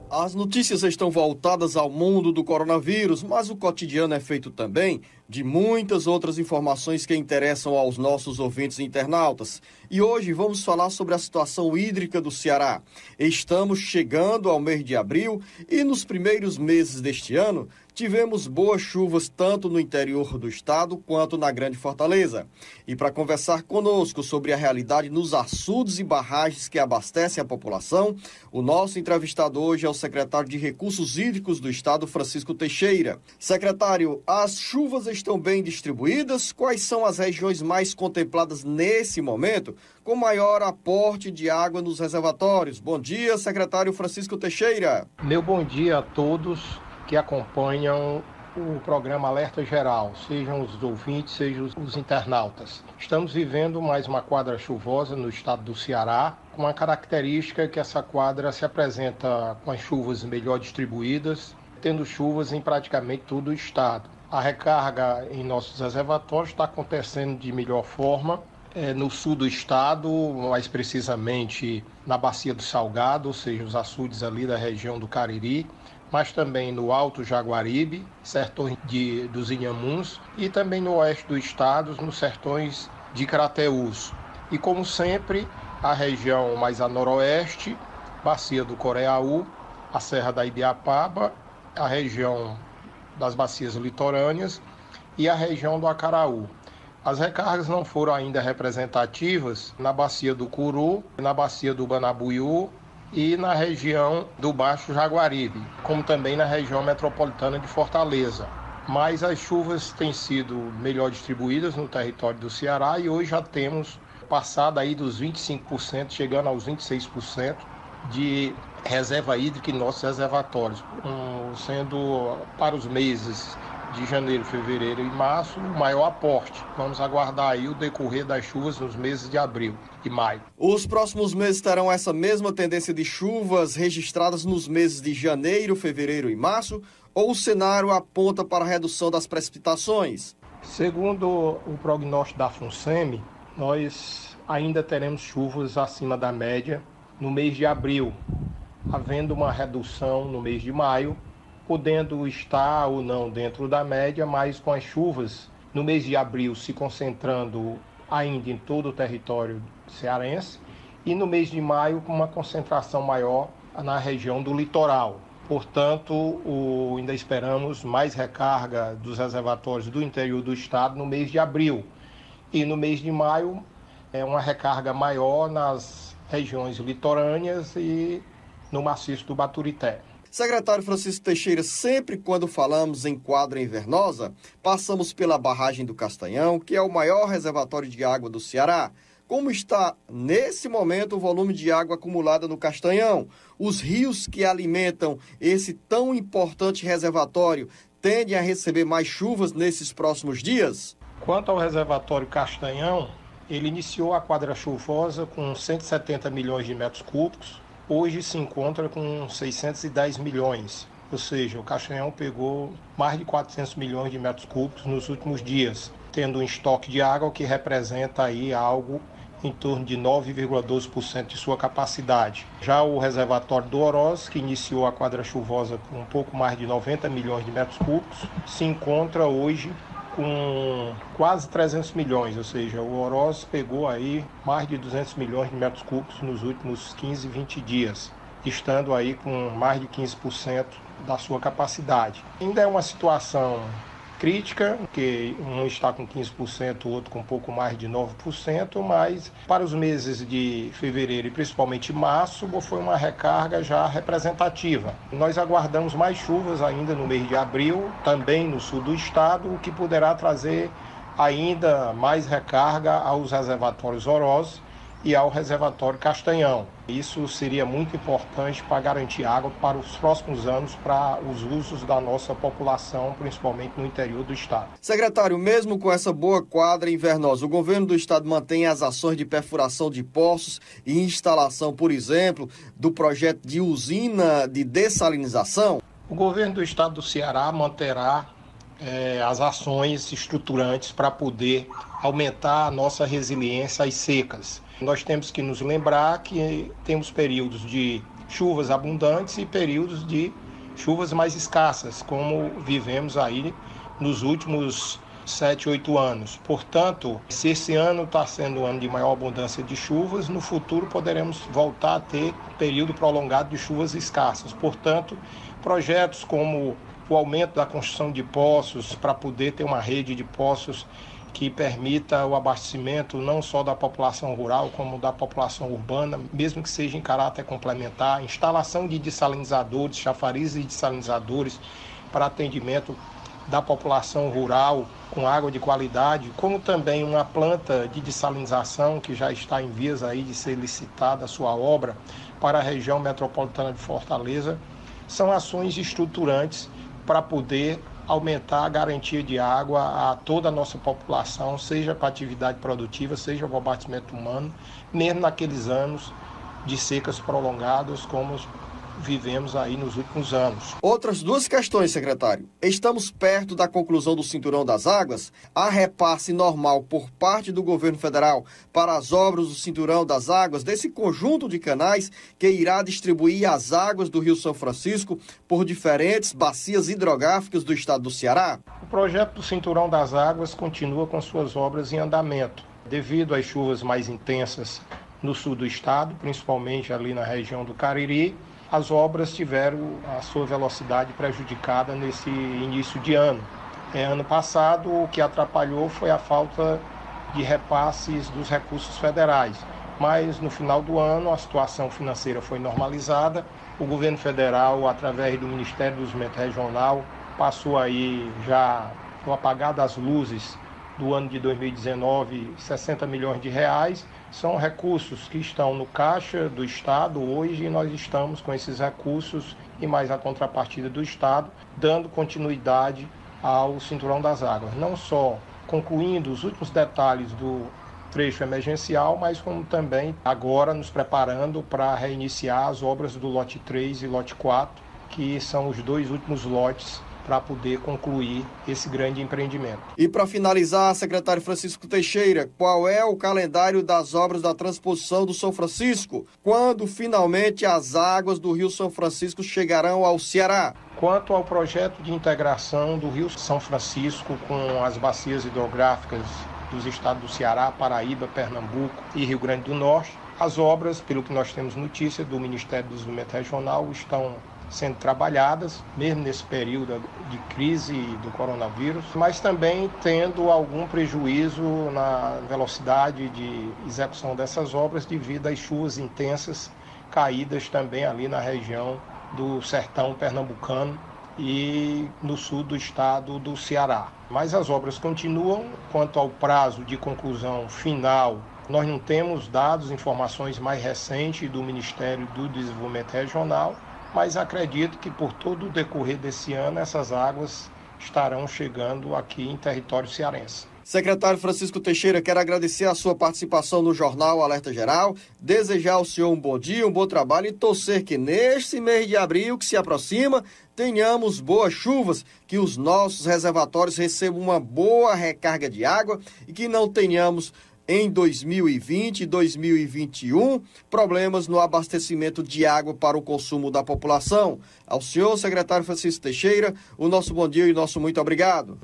As notícias estão voltadas ao mundo do coronavírus, mas o cotidiano é feito também de muitas outras informações que interessam aos nossos ouvintes internautas. E hoje vamos falar sobre a situação hídrica do Ceará. Estamos chegando ao mês de abril e nos primeiros meses deste ano tivemos boas chuvas tanto no interior do estado quanto na Grande Fortaleza. E para conversar conosco sobre a realidade nos açudes e barragens que abastecem a população, o nosso entrevistado hoje é o secretário de Recursos Hídricos do estado, Francisco Teixeira. Secretário, as chuvas estão bem distribuídas? Quais são as regiões mais contempladas nesse momento com maior aporte de água nos reservatórios? Bom dia, secretário Francisco Teixeira. Meu bom dia a todos que acompanham o programa Alerta Geral, sejam os ouvintes, sejam os internautas. Estamos vivendo mais uma quadra chuvosa no estado do Ceará, com a característica que essa quadra se apresenta com as chuvas melhor distribuídas, tendo chuvas em praticamente todo o estado. A recarga em nossos reservatórios está acontecendo de melhor forma no sul do estado, mais precisamente na Bacia do Salgado, ou seja, os açudes ali da região do Cariri, mas também no Alto Jaguaribe, sertões dos Inhamuns, e também no oeste do estado, nos sertões de Crateús. E como sempre, a região mais a noroeste, Bacia do Coreaú, a Serra da Ibiapaba, a região das bacias litorâneas e a região do Acaraú. As recargas não foram ainda representativas na Bacia do Curu, na Bacia do Banabuiú e na região do Baixo Jaguaribe, como também na região metropolitana de Fortaleza. Mas as chuvas têm sido melhor distribuídas no território do Ceará e hoje já temos passado aí dos 25%, chegando aos 26% de reserva hídrica em nossos reservatórios, sendo para os meses de janeiro, fevereiro e março o maior aporte. Vamos aguardar aí o decorrer das chuvas nos meses de abril e maio. Os próximos meses terão essa mesma tendência de chuvas registradas nos meses de janeiro, fevereiro e março, ou o cenário aponta para a redução das precipitações? Segundo o prognóstico da FUNSEMI, nós ainda teremos chuvas acima da média no mês de abril, havendo uma redução no mês de maio, podendo estar ou não dentro da média, mas com as chuvas no mês de abril se concentrando ainda em todo o território cearense e no mês de maio com uma concentração maior na região do litoral. Portanto, ainda esperamos mais recarga dos reservatórios do interior do estado no mês de abril. E no mês de maio é uma recarga maior nas regiões litorâneas e no maciço do Baturité. Secretário Francisco Teixeira, sempre quando falamos em quadra invernosa, passamos pela barragem do Castanhão, que é o maior reservatório de água do Ceará. Como está, nesse momento, o volume de água acumulada no Castanhão? Os rios que alimentam esse tão importante reservatório tendem a receber mais chuvas nesses próximos dias? Quanto ao reservatório Castanhão, ele iniciou a quadra chuvosa com 170 milhões de metros cúbicos. Hoje se encontra com 610 milhões, ou seja, o Castanhão pegou mais de 400 milhões de metros cúbicos nos últimos dias, tendo um estoque de água que representa aí algo em torno de 9,12% de sua capacidade. Já o reservatório do Oroz, que iniciou a quadra chuvosa com um pouco mais de 90 milhões de metros cúbicos, se encontra hoje com quase 300 milhões, ou seja, o Oroz pegou aí mais de 200 milhões de metros cúbicos nos últimos 15, 20 dias, estando aí com mais de 15% da sua capacidade. Ainda é uma situação crítica, que um está com 15%, o outro com um pouco mais de 9%, mas para os meses de fevereiro e principalmente março, foi uma recarga já representativa. Nós aguardamos mais chuvas ainda no mês de abril, também no sul do estado, o que poderá trazer ainda mais recarga aos reservatórios Oroz e ao reservatório Castanhão. Isso seria muito importante para garantir água para os próximos anos para os usos da nossa população, principalmente no interior do estado. Secretário, mesmo com essa boa quadra invernosa, o governo do estado mantém as ações de perfuração de poços e instalação, por exemplo, do projeto de usina de dessalinização? O governo do estado do Ceará manterá as ações estruturantes para poder aumentar a nossa resiliência às secas. Nós temos que nos lembrar que temos períodos de chuvas abundantes e períodos de chuvas mais escassas, como vivemos aí nos últimos 7, 8 anos. Portanto, se esse ano está sendo um ano de maior abundância de chuvas, no futuro poderemos voltar a ter período prolongado de chuvas escassas. Portanto, projetos como o aumento da construção de poços para poder ter uma rede de poços que permita o abastecimento não só da população rural, como da população urbana, mesmo que seja em caráter complementar, instalação de dessalinizadores, chafarizes e dessalinizadores para atendimento da população rural com água de qualidade, como também uma planta de dessalinização que já está em vias aí de ser licitada a sua obra para a região metropolitana de Fortaleza, são ações estruturantes para poder aumentar a garantia de água a toda a nossa população, seja para atividade produtiva, seja para o abastecimento humano, mesmo naqueles anos de secas prolongadas como vivemos aí nos últimos anos. Outras duas questões, secretário. Estamos perto da conclusão do Cinturão das Águas. Há repasse normal por parte do governo federal para as obras do Cinturão das Águas, desse conjunto de canais que irá distribuir as águas do Rio São Francisco por diferentes bacias hidrográficas do estado do Ceará? O projeto do Cinturão das Águas continua com suas obras em andamento. Devido às chuvas mais intensas no sul do estado, principalmente ali na região do Cariri, as obras tiveram a sua velocidade prejudicada nesse início de ano. Ano passado, o que atrapalhou foi a falta de repasses dos recursos federais. Mas no final do ano, a situação financeira foi normalizada. O governo federal, através do Ministério do Desenvolvimento Regional, passou aí já no apagar das luzes do ano de 2019, 60 milhões de reais. São recursos que estão no caixa do Estado hoje e nós estamos com esses recursos e mais a contrapartida do Estado, dando continuidade ao Cinturão das Águas. Não só concluindo os últimos detalhes do trecho emergencial, mas como também agora nos preparando para reiniciar as obras do lote 3 e lote 4, que são os dois últimos lotes para poder concluir esse grande empreendimento. E para finalizar, secretário Francisco Teixeira, qual é o calendário das obras da transposição do São Francisco? Quando finalmente as águas do Rio São Francisco chegarão ao Ceará? Quanto ao projeto de integração do Rio São Francisco com as bacias hidrográficas dos estados do Ceará, Paraíba, Pernambuco e Rio Grande do Norte, as obras, pelo que nós temos notícia do Ministério do Desenvolvimento Regional, estão sendo trabalhadas, mesmo nesse período de crise do coronavírus, mas também tendo algum prejuízo na velocidade de execução dessas obras devido às chuvas intensas caídas também ali na região do sertão pernambucano e no sul do estado do Ceará. Mas as obras continuam. Quanto ao prazo de conclusão final, nós não temos dados, informações mais recentes do Ministério do Desenvolvimento Regional, mas acredito que por todo o decorrer desse ano essas águas estarão chegando aqui em território cearense. Secretário Francisco Teixeira, quero agradecer a sua participação no Jornal Alerta Geral, desejar ao senhor um bom dia, um bom trabalho e torcer que neste mês de abril que se aproxima tenhamos boas chuvas, que os nossos reservatórios recebam uma boa recarga de água e que não tenhamos em 2020 e 2021, problemas no abastecimento de água para o consumo da população. Ao senhor, secretário Francisco Teixeira, o nosso bom dia e o nosso muito obrigado.